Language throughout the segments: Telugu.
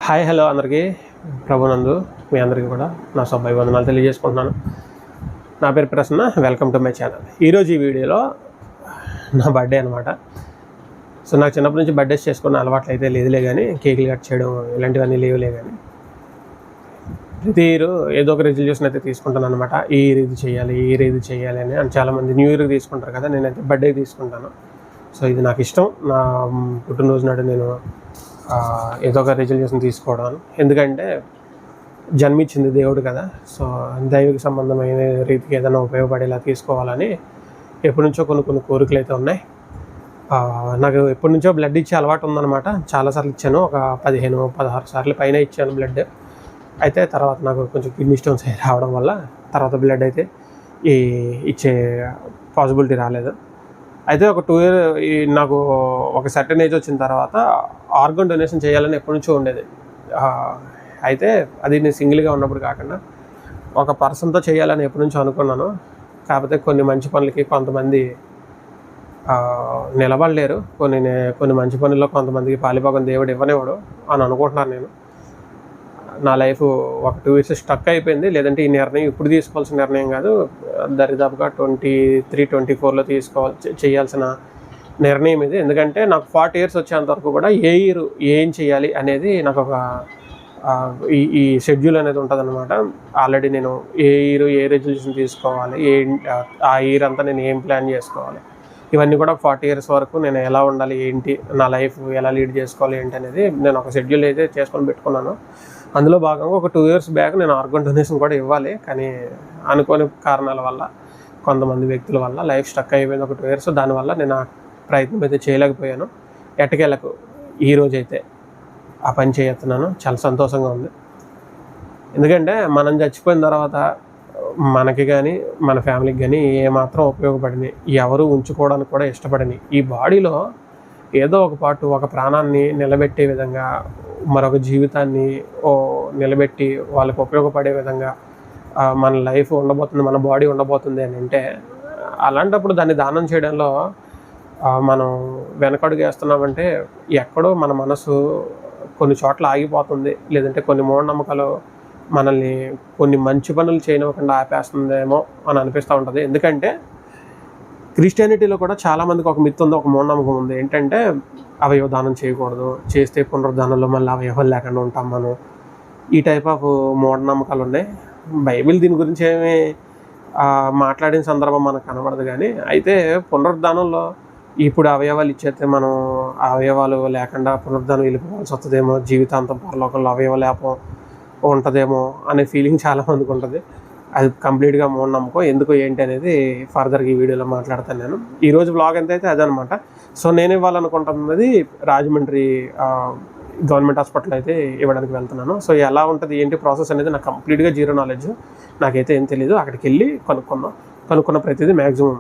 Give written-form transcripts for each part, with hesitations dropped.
హాయ్ హలో అందరికీ ప్రభునందు మీ అందరికీ కూడా నా వందనాలు తెలియజేసుకుంటున్నాను. నా పేరు Prasanna. Welcome to my channel. ఈరోజు ఈ వీడియోలో నా బర్త్డే అనమాట. సో నాకు చిన్నప్పటి నుంచి బర్త్డేస్ చేసుకున్న అలవాట్లు అయితే లేదులే, కానీ కేకులు కట్ చేయడం ఇలాంటివన్నీ లేవులే, కానీ ప్రతి ఇయర్ ఏదో ఒక రెజల్యూషన్ అయితే తీసుకుంటాను అనమాట. ఈ ఇయర్ ఇది చేయాలి అని చాలామంది న్యూ ఇయర్కి తీసుకుంటారు కదా, నేనైతే బర్త్డేకి తీసుకుంటాను. సో ఇది నాకు ఇష్టం. నా పుట్టినరోజు నాడు నేను ఏదో ఒక రెజల్యూషన్ తీసుకోవడం, ఎందుకంటే జన్మించింది దేవుడు కదా. సో దైవిక సంబంధమైన రీతికి ఏదైనా ఉపయోగపడేలా తీసుకోవాలని ఎప్పటి నుంచో కొన్ని కోరికలు అయితే ఉన్నాయి. నాకు ఎప్పటి నుంచో బ్లడ్ ఇచ్చే అలవాటు ఉందన్నమాట. చాలాసార్లు ఇచ్చాను, ఒక 15-16 సార్లు పైన ఇచ్చాను బ్లడ్. అయితే తర్వాత నాకు కొంచెం కిడ్నీ స్టోన్స్ రావడం వల్ల తర్వాత బ్లడ్ అయితే ఇచ్చే పాసిబిలిటీ రాలేదు. అయితే ఒక 2 years నాకు ఒక సర్టెన్ ఏజ్ వచ్చిన తర్వాత ఆర్గన్ డొనేషన్ చేయాలని ఎప్పటి నుంచో ఉండేది. అయితే అది నేను సింగిల్గా ఉన్నప్పుడు కాకుండా ఒక పర్సన్తో చేయాలని ఎప్పటి నుంచో అనుకున్నాను. కాకపోతే కొన్ని మంచి పనులకి కొంతమంది నిలబడలేరు, కొన్ని మంచి పనుల్లో కొంతమందికి పాలిభాగం దేవుడు ఇవ్వనివాడు అని అనుకుంటున్నాను నేను. నా లైఫ్ ఒక 2 years స్టక్ అయిపోయింది. లేదంటే ఈ నిర్ణయం ఇప్పుడు తీసుకోవాల్సిన నిర్ణయం కాదు, దరిదాపుగా 23-24లో చేయాల్సిన నిర్ణయం ఇది. ఎందుకంటే నాకు 40 years వచ్చేంత వరకు కూడా ఏ ఇయర్ ఏం చేయాలి అనేది నాకు ఒక ఈ షెడ్యూల్ అనేది ఉంటుందన్నమాట. ఆల్రెడీ నేను ఏ ఇయర్ ఏ రెజల్యూషన్ తీసుకోవాలి, ఆ ఇయర్ అంతా నేను ఏం ప్లాన్ చేసుకోవాలి, ఇవన్నీ కూడా 40 years వరకు నేను ఎలా ఉండాలి, ఏంటి నా లైఫ్ ఎలా లీడ్ చేసుకోవాలి ఏంటి అనేది నేను ఒక షెడ్యూల్ అయితే చేసుకొని పెట్టుకున్నాను. అందులో భాగంగా ఒక 2 years బ్యాక్ నేను ఆర్గన్ డొనేషన్ కూడా ఇవ్వాలి, కానీ అనుకోని కారణాల వల్ల కొంతమంది వ్యక్తుల వల్ల లైఫ్ స్టక్ అయిపోయింది ఒక 2 years. దానివల్ల నేను ఆ ప్రయత్నం అయితే చేయలేకపోయాను. ఎట్టకేలకు ఈరోజైతే ఆ పని చేస్తున్నాను. చాలా సంతోషంగా ఉంది. ఎందుకంటే మనం చచ్చిపోయిన తర్వాత మనకి కానీ మన ఫ్యామిలీకి కానీ ఏమాత్రం ఉపయోగపడినాయి, ఎవరు ఉంచుకోవడానికి కూడా ఇష్టపడినాయి, ఈ బాడీలో ఏదో ఒక పాటు ఒక ప్రాణాన్ని నిలబెట్టే విధంగా, మరొక జీవితాన్ని నిలబెట్టి వాళ్ళకి ఉపయోగపడే విధంగా మన లైఫ్ ఉండబోతుంది, మన బాడీ ఉండబోతుంది అని అంటే, అలాంటప్పుడు దాన్ని దానం చేయడంలో మనం వెనకడుగు వేస్తున్నామంటే ఎక్కడో మన మనసు కొన్ని చోట్ల ఆగిపోతుంది. లేదంటే కొన్ని మూఢనమ్మకాలు మనల్ని కొన్ని మంచి పనులు చేయనివ్వకుండా ఆపేస్తుందేమో అని అనిపిస్తూ ఉంటుంది. ఎందుకంటే క్రిస్టియానిటీలో కూడా చాలామందికి ఒక మిత్ ఉంది, ఒక మూఢనమ్మకం ఉంది. ఏంటంటే అవయవ దానం చేయకూడదు, చేస్తే పునరుద్ధానంలో మళ్ళీ అవయవాలు లేకుండా ఉంటాం మనం. ఈ టైప్ ఆఫ్ మూఢనమ్మకాలు ఉన్నాయి. బైబిల్ దీని గురించి ఏమీ మాట్లాడిన సందర్భం మనకు కనబడదు. కానీ అయితే పునరుద్ధానంలో ఇప్పుడు అవయవాలు ఇచ్చేస్తే మనం అవయవాలు లేకుండా పునరుద్ధానం వెళ్ళిపోవాల్సి వస్తుందేమో, జీవితాంతం పరలోకంలో అవయవ లేపం ఉంటుందేమో అనే ఫీలింగ్ చాలామందికి ఉంటుంది. అది కంప్లీట్గా మూఢనమ్మకం. ఎందుకు ఏంటి అనేది ఫర్దర్గా ఈ వీడియోలో మాట్లాడతాను నేను. ఈరోజు వ్లాగ్ ఎంత అయితే అదనమాట. సో నేను ఇవ్వాలనుకుంటున్నది రాజమండ్రి గవర్నమెంట్ హాస్పిటల్ అయితే ఇవ్వడానికి వెళ్తున్నాను. సో ఎలా ఉంటుంది ఏంటి ప్రాసెస్ అనేది నాకు కంప్లీట్గా జీరో నాలెడ్జ్, నాకైతే ఏం తెలియదు. అక్కడికి వెళ్ళి కనుక్కున్న ప్రతిదీ మ్యాక్సిమం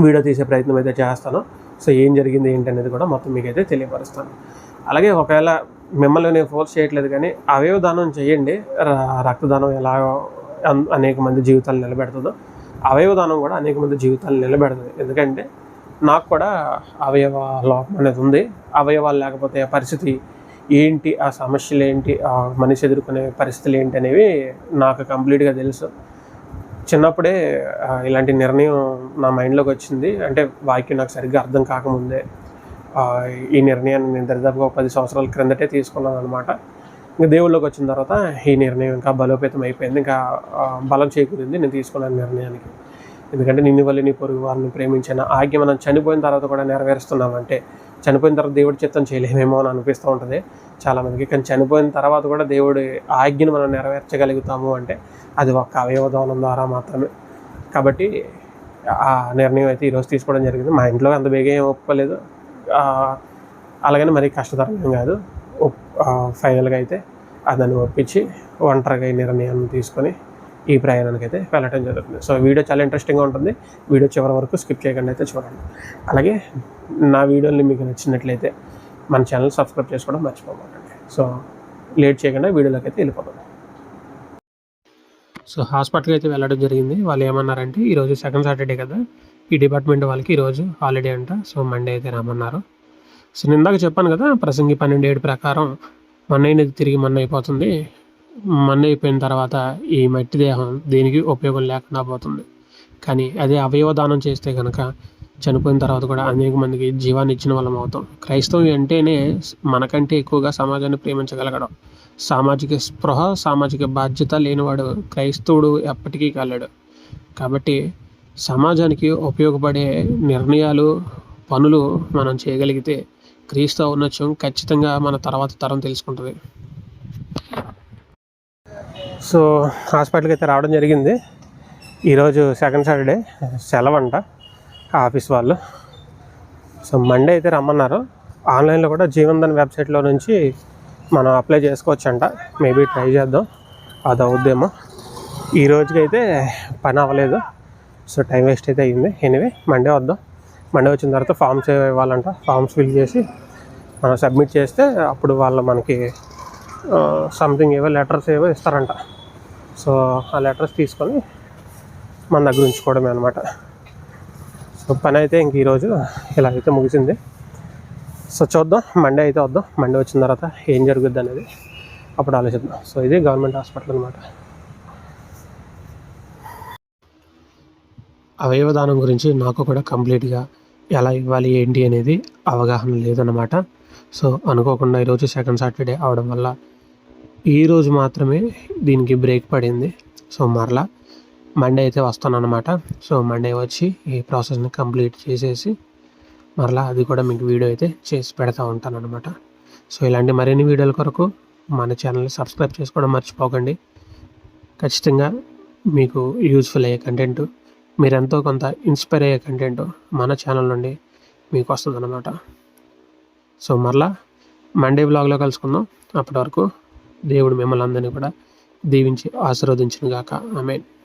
వీడియో తీసే ప్రయత్నం అయితే చేస్తాను. సో ఏం జరిగింది ఏంటి అనేది కూడా మొత్తం మీకైతే తెలియపరుస్తాను. అలాగే ఒకవేళ మిమ్మల్ని నేను ఫోర్స్ చేయట్లేదు, కానీ అవయవ దానం చేయండి. రక్తదానం ఎలా అనేక మంది జీవితాలు నిలబెడుతుందో, అవయవ దానం కూడా అనేక మంది జీవితాలు నిలబెడుతుంది. ఎందుకంటే నాకు కూడా అవయవ లోపం అనేది ఉంది. అవయవాలు లేకపోతే ఆ పరిస్థితి ఏంటి, ఆ సమస్యలు ఏంటి, ఆ మనిషి ఎదుర్కొనే పరిస్థితులు ఏంటి అనేవి నాకు కంప్లీట్గా తెలుసు. చిన్నప్పుడే ఇలాంటి నిర్ణయం నా మైండ్లోకి వచ్చింది. అంటే వాక్యం నాకు సరిగ్గా అర్థం కాకముందే ఈ నిర్ణయాన్ని నేను దరిదాపుగా 10 సంవత్సరాల క్రిందటే తీసుకున్నాను అనమాట. ఇంకా దేవుళ్ళకి వచ్చిన తర్వాత ఈ నిర్ణయం ఇంకా బలోపేతం అయిపోయింది, ఇంకా బలం చేకూరింది నేను తీసుకున్న నిర్ణయానికి. ఎందుకంటే నిన్ను వల్ల నీ పొరుగు వారిని ప్రేమించిన ఆజ్ఞ మనం చనిపోయిన తర్వాత కూడా నెరవేరుస్తున్నామంటే, చనిపోయిన తర్వాత దేవుడి చిత్తం చేయలేమేమో అని అనిపిస్తూ ఉంటుంది చాలామందికి. కానీ చనిపోయిన తర్వాత కూడా దేవుడి ఆజ్ఞను మనం నెరవేర్చగలుగుతాము అంటే అది ఒక అవయవదానం ద్వారా మాత్రమే. కాబట్టి ఆ నిర్ణయం అయితే ఈరోజు తీసుకోవడం జరిగింది. మా ఇంట్లో అంత బేగా ఏం ఒప్పుకోలేదు, అలాగని మరీ కష్టతరం ఏం కాదు. ఫైనల్గా అయితే దాన్ని ఒప్పించి ఒంటరిగా ఈ నిర్ణయాన్ని తీసుకొని ఈ ప్రయాణానికి అయితే వెళ్ళటం జరుగుతుంది. సో వీడియో చాలా ఇంట్రెస్టింగ్గా ఉంటుంది. వీడియో చివరి వరకు స్కిప్ చేయకుండా అయితే చూడండి. అలాగే నా వీడియోని మీకు నచ్చినట్లయితే మన ఛానల్ సబ్స్క్రైబ్ చేసుకోవడం మర్చిపోకండి. సో లేట్ చేయకుండా వీడియోలోకి అయితే వెళ్ళిపోతాం. సో హాస్పిటల్కి అయితే వెళ్ళడం జరిగింది. వాళ్ళు ఏమన్నారంటే ఈరోజు సెకండ్ సాటర్డే కదా, ఈ డిపార్ట్మెంట్ వాళ్ళకి ఈరోజు హాలిడే అంట. సో మండే అయితే రామన్నారు. సో నేను ఇందాక చెప్పాను కదా, ప్రసంగి 12:7 ప్రకారం మన్నైనది తిరిగి మన్నైపోతుంది. మన్నైపోయిన తర్వాత ఈ మట్టి దేహం దేనికి ఉపయోగం లేకుండా పోతుంది. కానీ అదే అవయవ దానం చేస్తే కనుక చనిపోయిన తర్వాత కూడా అనేక మందికి జీవాన్ని ఇచ్చిన వాళ్ళం అవుతాం. క్రైస్తవం అంటేనే మనకంటే ఎక్కువగా సమాజాన్ని ప్రేమించగలగడం. సామాజిక స్పృహ, సామాజిక బాధ్యత లేనివాడు క్రైస్తవుడు ఎప్పటికీ కాలేడు. కాబట్టి సమాజానికి ఉపయోగపడే నిర్ణయాలు, పనులు మనం చేయగలిగితే క్రీస్తు ఔన్నత్యం ఖచ్చితంగా మన తర్వాత తరం తెలుసుకుంటుంది. సో హాస్పిటల్కి అయితే రావడం జరిగింది. ఈరోజు సెకండ్ సాటర్డే, సెలవంట ఆఫీస్ వాళ్ళు. సో మండే అయితే రమ్మన్నారు. ఆన్లైన్లో కూడా జీవన్ధన్ వెబ్సైట్లో నుంచి మనం అప్లై చేసుకోవచ్చంట. మేబీ ట్రై చేద్దాం, అది అవుద్దేమో. ఈ రోజుకైతే పని అవ్వలేదు. సో టైం వేస్ట్ అయితే అయ్యింది. ఎనీవే మండే వద్దాం. మండే వచ్చిన తర్వాత ఫామ్స్ ఏవో ఇవ్వాలంట. ఫామ్స్ ఫిల్ చేసి మనం సబ్మిట్ చేస్తే అప్పుడు వాళ్ళు మనకి సంథింగ్ ఏవో లెటర్స్ ఏవో ఇస్తారంట. సో ఆ లెటర్స్ తీసుకొని మన దగ్గర ఉంచుకోవడమే అనమాట. సో పని అయితే ఇంక ఈరోజు ఇలా అయితే ముగిసింది. సో చూద్దాం, మండే అయితే వద్దాం. మండే వచ్చిన తర్వాత ఏం జరుగుద్ది అనేది అప్పుడు ఆలోచిద్దాం. సో ఇది గవర్నమెంట్ హాస్పిటల్ అనమాట. అవయవ దానం గురించి నాకు కూడా కంప్లీట్గా ఎలా ఇవ్వాలి ఏంటి అనేది అవగాహన లేదన్నమాట. సో అనుకోకుండా ఈరోజు సెకండ్ సాటర్డే అవడం వల్ల ఈరోజు మాత్రమే దీనికి బ్రేక్ పడింది. సో మరలా మండే అయితే వస్తానన్నమాట. సో మండే వచ్చి ఈ ప్రాసెస్ని కంప్లీట్ చేసేసి మరలా అది కూడా మీకు వీడియో అయితే చేసి పెడతా ఉంటాను అనమాట. సో ఇలాంటి మరిన్ని వీడియోల కొరకు మన ఛానల్ని సబ్స్క్రైబ్ చేసుకోవడం మర్చిపోకండి. ఖచ్చితంగా మీకు యూజ్ఫుల్ అయ్యే కంటెంట్, మీరెంతో కొంత ఇన్స్పైర్ అయ్యే కంటెంట్ మన ఛానల్ నుండి మీకు వస్తుంది అన్నమాట. సో మరలా మండే బ్లాగ్లో కలుసుకుందాం. అప్పటి వరకు దేవుడు మిమ్మల్ని అందరినీ కూడా దీవించి ఆశీర్వదించును గాక. ఆమేన్.